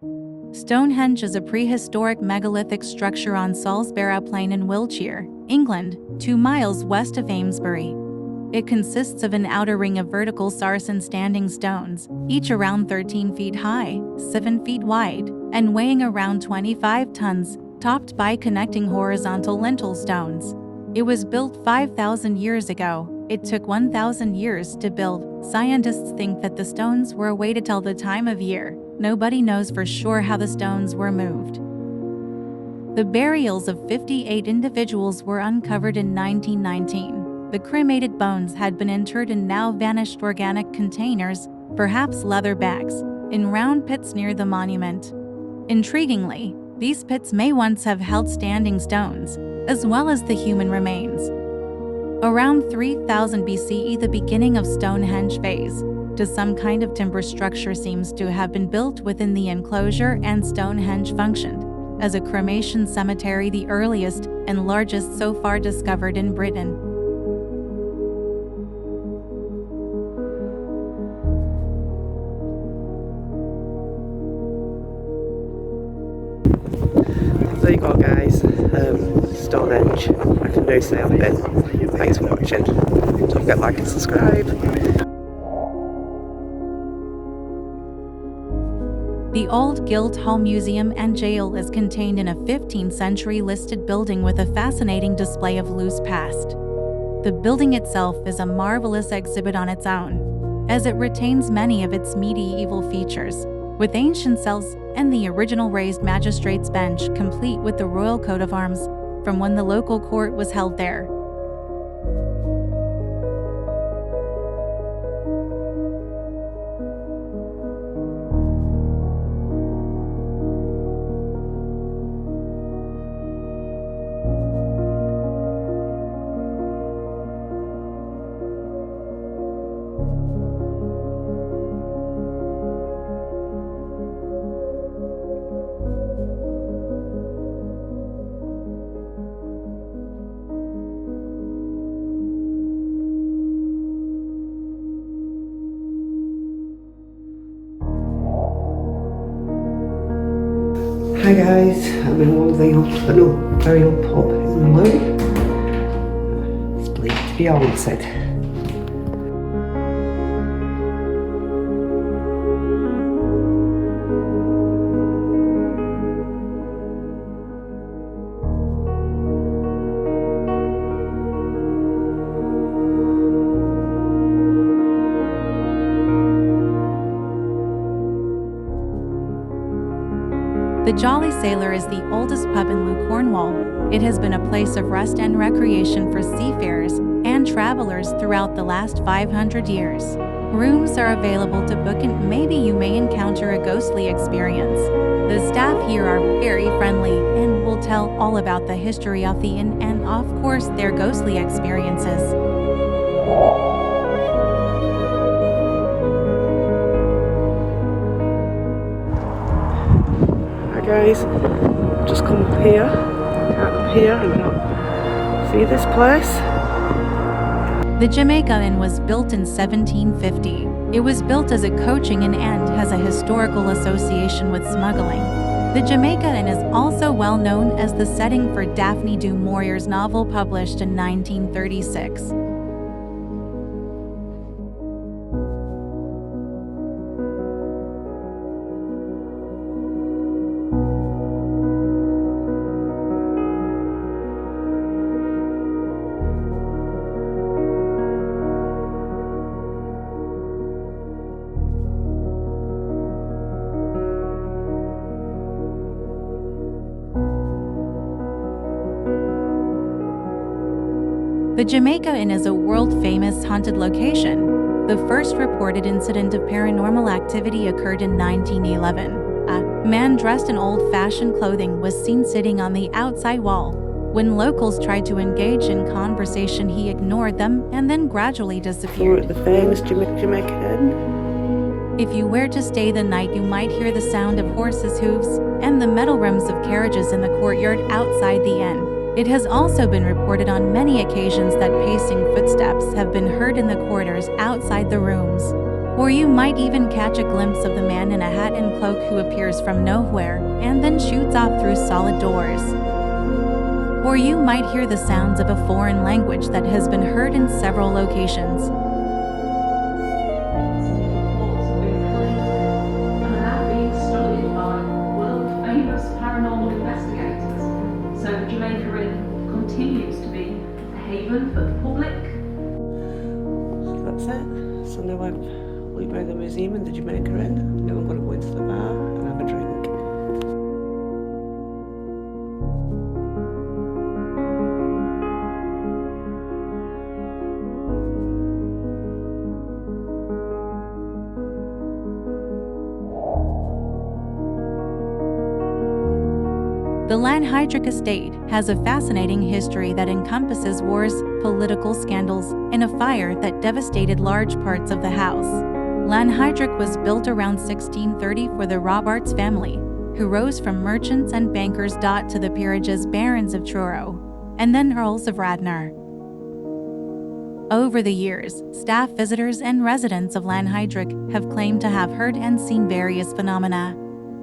Stonehenge is a prehistoric megalithic structure on Salisbury Plain in Wiltshire, England, 2 miles west of Amesbury. It consists of an outer ring of vertical sarsen standing stones, each around 13 feet high, 7 feet wide, and weighing around 25 tons, topped by connecting horizontal lintel stones. It was built 5,000 years ago. It took 1,000 years to build. Scientists think that the stones were away to tell the time of year. Nobody knows for sure how the stones were moved. The burials of 58 individuals were uncovered in 1919. The cremated bones had been interred in now vanished organic containers, perhaps leather bags, in round pits near the monument. Intriguingly, these pits may once have held standing stones, as well as the human remains. Around 3000 BCE, the beginning of Stonehenge phase to some kind of timber structure seems to have been built within the enclosure, and Stonehenge functioned as a cremation cemetery, the earliest and largest so far discovered in Britain. There you go, guys. Stonehenge. I can do say on it. Thanks for watching. Don't forget to like and subscribe. The old Guildhall Museum and Jail is contained in a 15th century listed building with a fascinating display of loose past. The building itself is a marvelous exhibit on its own, as it retains many of its medieval features, with ancient cells and the original raised magistrate's bench, complete with the royal coat of arms from when the local court was held there. Hi guys, I'm in one of the very old pub in Lou. It's believed to be haunted. The Jolly Sailor is the oldest pub in Lou, Cornwall. It has been a place of rest and recreation for seafarers and travelers throughout the last 500 years. Rooms are available to book, and maybe you may encounter a ghostly experience. The staff here are very friendly and will tell all about the history of the inn and, of course, their ghostly experiences. Guys, just come up here and see this place. The Jamaica Inn was built in 1750. It was built as a coaching inn and has a historical association with smuggling. The Jamaica Inn is also well known as the setting for Daphne du Maurier's novel published in 1936. The Jamaica Inn is a world-famous haunted location. The first reported incident of paranormal activity occurred in 1911. A man dressed in old-fashioned clothing was seen sitting on the outside wall. When locals tried to engage in conversation, he ignored them and then gradually disappeared. The famous Jamaica Inn. If you were to stay the night, you might hear the sound of horses' hooves and the metal rims of carriages in the courtyard outside the inn. It has also been reported on many occasions that pacing footsteps have been heard in the corridors outside the rooms. Or you might even catch a glimpse of the man in a hat and cloak who appears from nowhere and then shoots off through solid doors. Or you might hear the sounds of a foreign language that has been heard in several locations. Paranormal investigators. So Jamaica Inn continues to be a haven for the public. So that's it. So now I've looked around the museum and the Jamaica Inn. Now I'm going to go into the bar and have a drink. The Lanhydrock estate has a fascinating history that encompasses wars, political scandals, and a fire that devastated large parts of the house. Lanhydrock was built around 1630 for the Robarts family, who rose from merchants and bankers to the peerages barons of Truro, and then Earls of Radnor. Over the years, staff, visitors, and residents of Lanhydrock have claimed to have heard and seen various phenomena.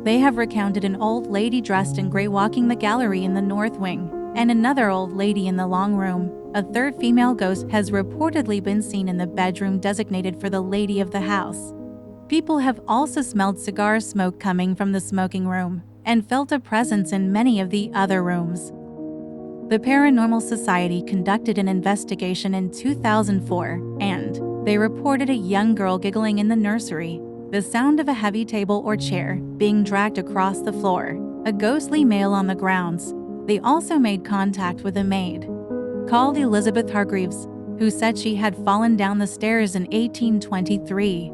They have recounted an old lady dressed in grey walking the gallery in the north wing, and another old lady in the long room. A third female ghost has reportedly been seen in the bedroom designated for the lady of the house. People have also smelled cigar smoke coming from the smoking room, and felt a presence in many of the other rooms. The Paranormal Society conducted an investigation in 2004, and they reported a young girl giggling in the nursery, the sound of a heavy table or chair being dragged across the floor, a ghostly male on the grounds. They also made contact with a maid called Elizabeth Hargreaves, who said she had fallen down the stairs in 1823.